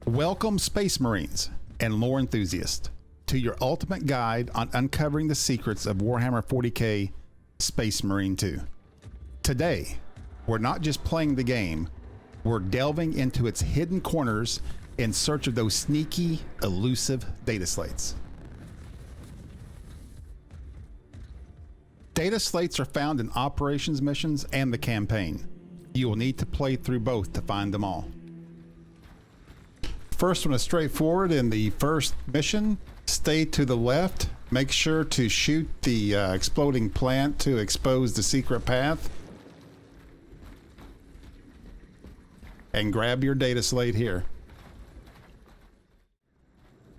Welcome, Space Marines and lore enthusiasts, to your ultimate guide on uncovering the secrets of Warhammer 40K Space Marine 2. Today, we're not just playing the game, we're delving into its hidden corners in search of those sneaky, elusive data slates. Data slates are found in operations missions and the campaign. You will need to play through both to find them all. First one is straightforward. In the first mission, stay to the left. Make sure to shoot the exploding plant to expose the secret path. And grab your data slate here.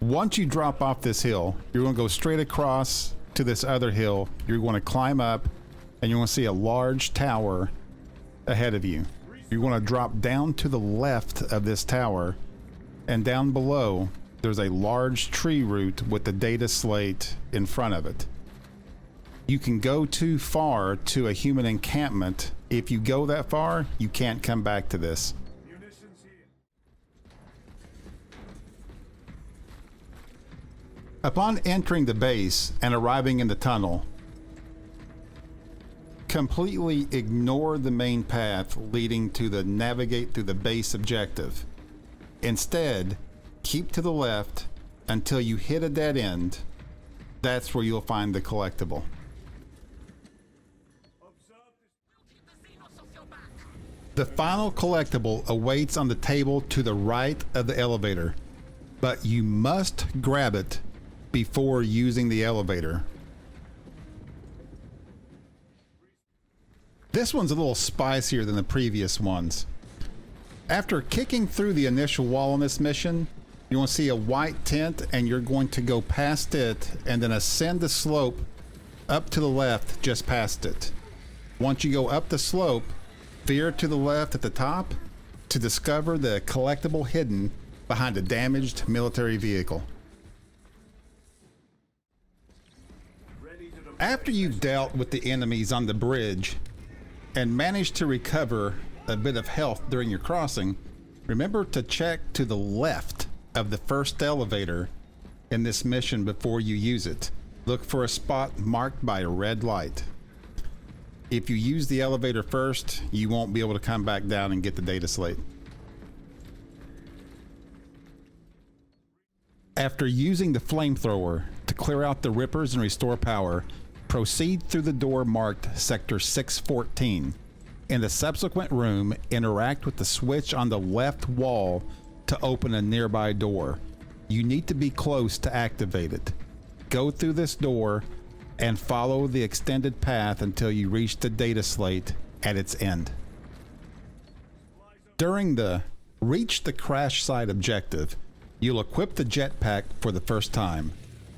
Once you drop off this hill, you're going to go straight across to this other hill. You're going to climb up and you're going to see a large tower ahead of you. You're going to drop down to the left of this tower, and down below there's a large tree root with the data slate in front of it. You can go too far to a human encampment. If you go that far, you can't come back to this. Upon entering the base and arriving in the tunnel, completely ignore the main path leading to the navigate through the base objective. Instead, keep to the left until you hit a dead end. That's where you'll find the collectible. The final collectible awaits on the table to the right of the elevator, but you must grab it before using the elevator. This one's a little spicier than the previous ones. After kicking through the initial wall in this mission, you want to see a white tent, and you're going to go past it and then ascend the slope up to the left just past it. Once you go up the slope, veer to the left at the top to discover the collectible hidden behind a damaged military vehicle. After you've dealt with the enemies on the bridge and managed to recover a bit of health during your crossing, remember to check to the left of the first elevator in this mission before you use it. Look for a spot marked by a red light. If you use the elevator first, you won't be able to come back down and get the data slate. After using the flamethrower to clear out the rippers and restore power, proceed through the door marked Sector 614. In the subsequent room, interact with the switch on the left wall to open a nearby door. You need to be close to activate it. Go through this door and follow the extended path until you reach the data slate at its end. During the reach the crash site objective, you'll equip the jetpack for the first time,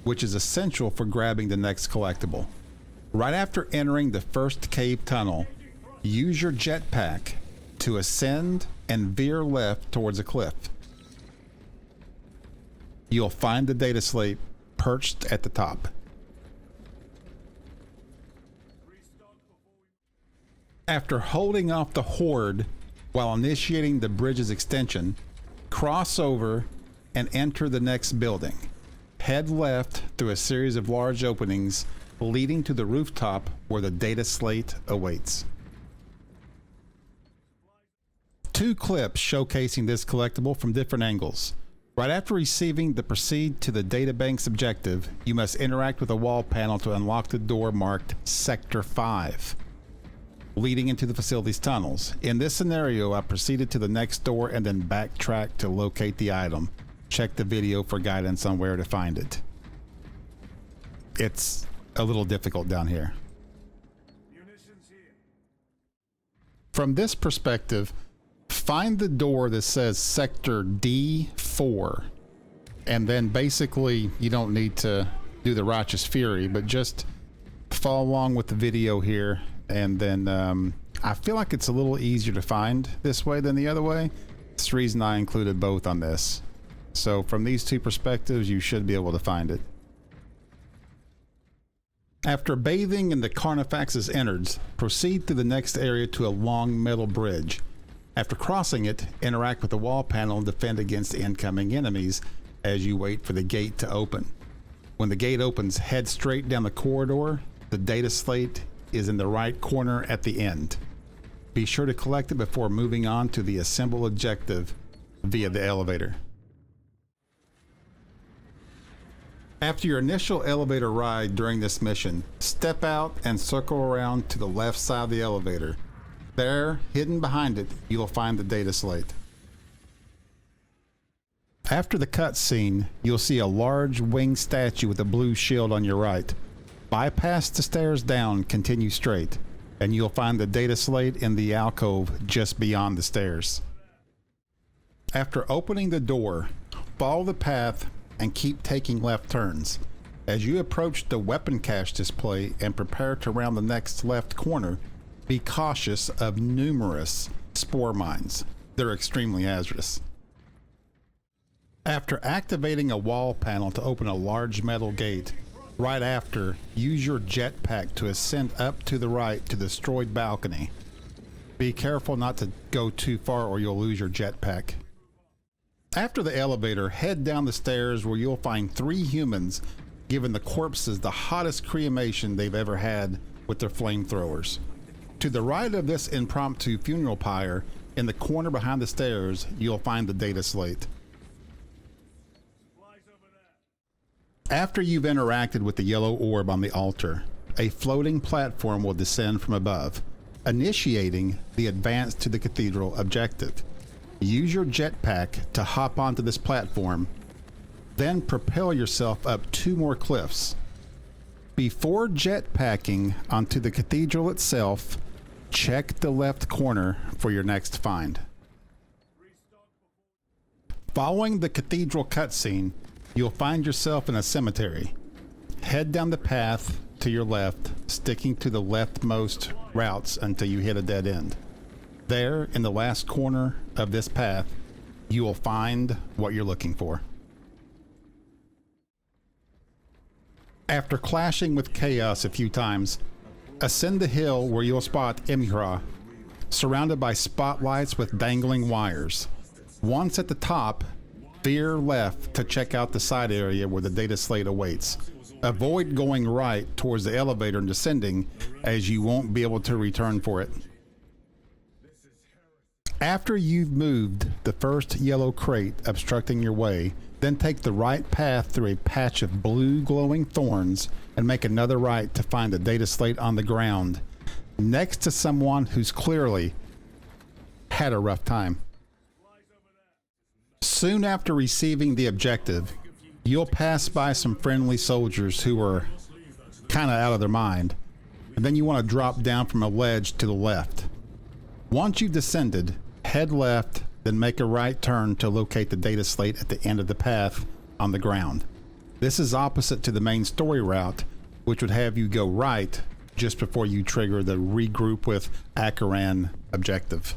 which is essential for grabbing the next collectible. Right after entering the first cave tunnel, use your jetpack to ascend and veer left towards a cliff. You'll find the data slate perched at the top. After holding off the horde while initiating the bridge's extension, cross over and enter the next building. Head left through a series of large openings leading to the rooftop where the data slate awaits. Two clips showcasing this collectible from different angles. Right after receiving the proceed to the databank's objective, you must interact with a wall panel to unlock the door marked Sector 5, leading into the facility's tunnels. In this scenario, I proceeded to the next door and then backtracked to locate the item. Check the video for guidance on where to find it. It's a little difficult down here. From this perspective, find the door that says Sector D4, and then basically you don't need to do the Righteous Fury, but just follow along with the video here, and then I feel like it's a little easier to find this way than the other way. That's the reason I included both on this. So from these two perspectives, you should be able to find it. After bathing in the Carnifax's innards, proceed through the next area to a long metal bridge. After crossing it, interact with the wall panel and defend against incoming enemies as you wait for the gate to open. When the gate opens, head straight down the corridor. The data slate is in the right corner at the end. Be sure to collect it before moving on to the assemble objective via the elevator. After your initial elevator ride during this mission, step out and circle around to the left side of the elevator. There, hidden behind it, you'll find the data slate. After the cutscene, you'll see a large winged statue with a blue shield on your right. Bypass the stairs down, continue straight, and you'll find the data slate in the alcove just beyond the stairs. After opening the door, follow the path and keep taking left turns. As you approach the weapon cache display and prepare to round the next left corner, be cautious of numerous spore mines. They're extremely hazardous. After activating a wall panel to open a large metal gate, right after, use your jetpack to ascend up to the right to the destroyed balcony. Be careful not to go too far or you'll lose your jetpack. After the elevator, head down the stairs where you'll find 3 humans giving the corpses the hottest cremation they've ever had with their flamethrowers. To the right of this impromptu funeral pyre, in the corner behind the stairs, you'll find the data slate. After you've interacted with the yellow orb on the altar, a floating platform will descend from above, initiating the advance to the cathedral objective. Use your jetpack to hop onto this platform, then propel yourself up 2 more cliffs. Before jetpacking onto the cathedral itself, check the left corner for your next find. Following the cathedral cutscene, you'll find yourself in a cemetery. Head down the path to your left, sticking to the leftmost routes until you hit a dead end. There, in the last corner of this path, you will find what you're looking for. After clashing with chaos a few times, ascend the hill where you'll spot Imhra, surrounded by spotlights with dangling wires. Once at the top, veer left to check out the side area where the data slate awaits. Avoid going right towards the elevator and descending, as you won't be able to return for it. After you've moved the first yellow crate obstructing your way, then take the right path through a patch of blue glowing thorns and make another right to find the data slate on the ground, next to someone who's clearly had a rough time. Soon after receiving the objective, you'll pass by some friendly soldiers who are kind of out of their mind, and then you want to drop down from a ledge to the left. Once you've descended, head left, then make a right turn to locate the data slate at the end of the path on the ground. This is opposite to the main story route, which would have you go right just before you trigger the regroup with Acheran objective.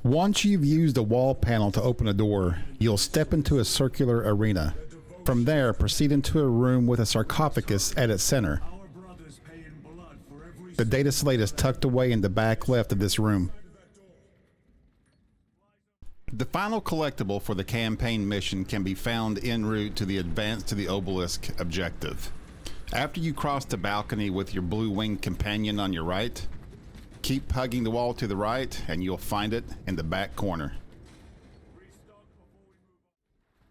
Once you've used a wall panel to open a door, you'll step into a circular arena. From there, proceed into a room with a sarcophagus at its center. The data slate is tucked away in the back left of this room. The final collectible for the campaign mission can be found en route to the advance to the obelisk objective. After you cross the balcony with your blue-winged companion on your right, keep hugging the wall to the right and you'll find it in the back corner.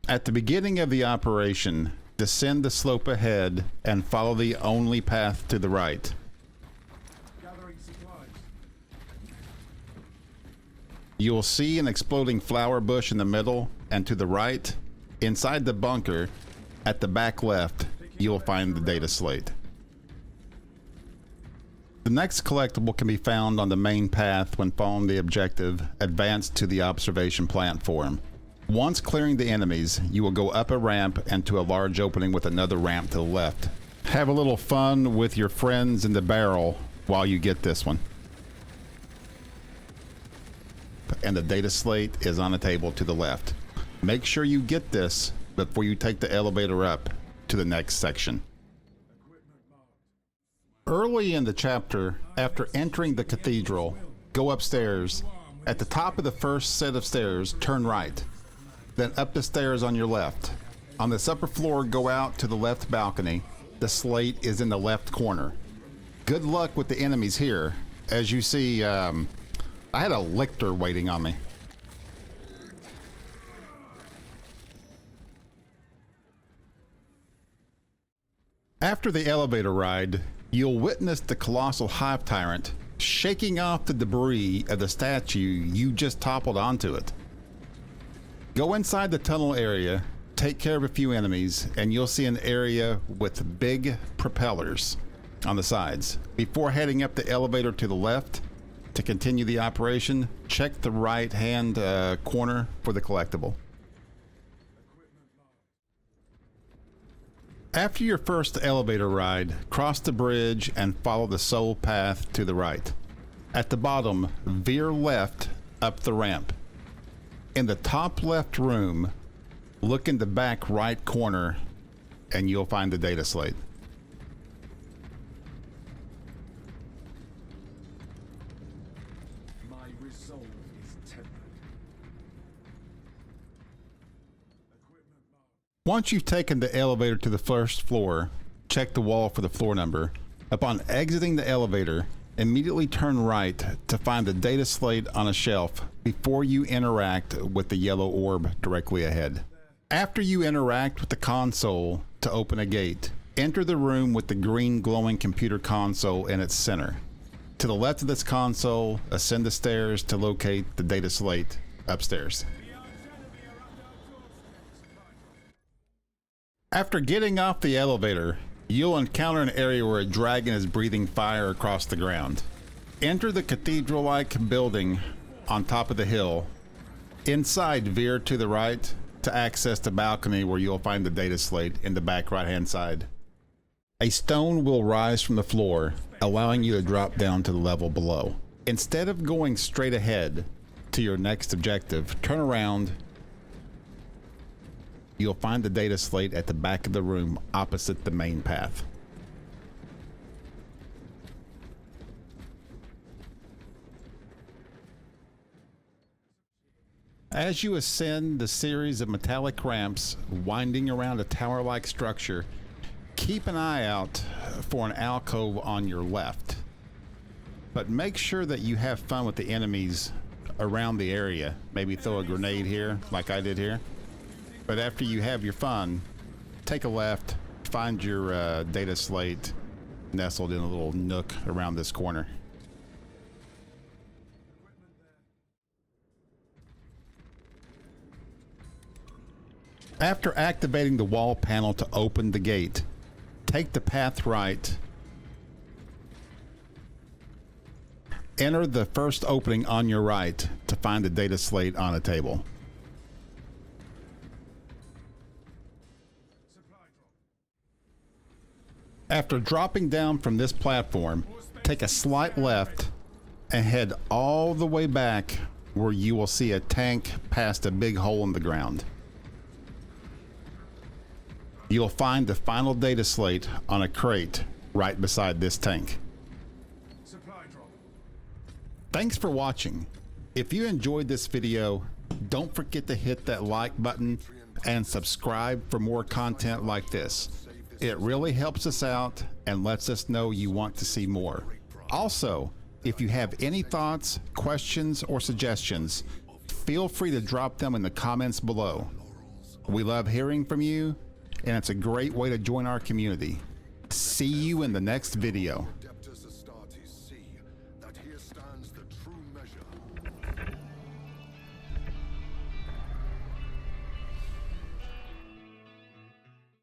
At the beginning of the operation, descend the slope ahead and follow the only path to the right. You'll see an exploding flower bush in the middle, and to the right, inside the bunker, at the back left, you'll find the data slate. The next collectible can be found on the main path when following the objective, advance to the observation platform. Once clearing the enemies, you will go up a ramp and to a large opening with another ramp to the left. Have a little fun with your friends in the barrel while you get this one. And the data slate is on a table to the left. Make sure you get this before you take the elevator up to the next section. Early in the chapter, after entering the cathedral, go upstairs. At the top of the first set of stairs, turn right. Then up the stairs on your left. On this upper floor, go out to the left balcony. The slate is in the left corner. Good luck with the enemies here. As you see, I had a lictor waiting on me. After the elevator ride, you'll witness the colossal hive tyrant shaking off the debris of the statue you just toppled onto it. Go inside the tunnel area, take care of a few enemies, and you'll see an area with big propellers on the sides. Before heading up the elevator to the left to continue the operation, check the right hand corner for the collectible. After your first elevator ride, cross the bridge and follow the soul path to the right. At the bottom, veer left up the ramp. In the top left room, look in the back right corner and you'll find the data slate. My resolve is tempered. Once you've taken the elevator to the first floor, check the wall for the floor number. Upon exiting the elevator, immediately turn right to find the data slate on a shelf before you interact with the yellow orb directly ahead. After you interact with the console to open a gate, enter the room with the green glowing computer console in its center. To the left of this console, ascend the stairs to locate the data slate upstairs. After getting off the elevator, you'll encounter an area where a dragon is breathing fire across the ground. Enter the cathedral-like building on top of the hill. Inside, veer to the right to access the balcony where you'll find the data slate in the back right-hand side. A stone will rise from the floor, allowing you to drop down to the level below. Instead of going straight ahead to your next objective, turn around. You'll find the data slate at the back of the room opposite the main path. As you ascend the series of metallic ramps winding around a tower-like structure, keep an eye out for an alcove on your left. But make sure that you have fun with the enemies around the area. Maybe throw a grenade here, like I did here. But after you have your fun, take a left, find your data slate nestled in a little nook around this corner. After activating the wall panel to open the gate, take the path right. Enter the first opening on your right to find the data slate on a table. After dropping down from this platform, take a slight left and head all the way back where you will see a tank past a big hole in the ground. You'll find the final data slate on a crate right beside this tank. Thanks for watching. If you enjoyed this video, don't forget to hit that like button and subscribe for more content like this. It really helps us out and lets us know you want to see more. Also, if you have any thoughts, questions, or suggestions, feel free to drop them in the comments below. We love hearing from you, and it's a great way to join our community. See you in the next video.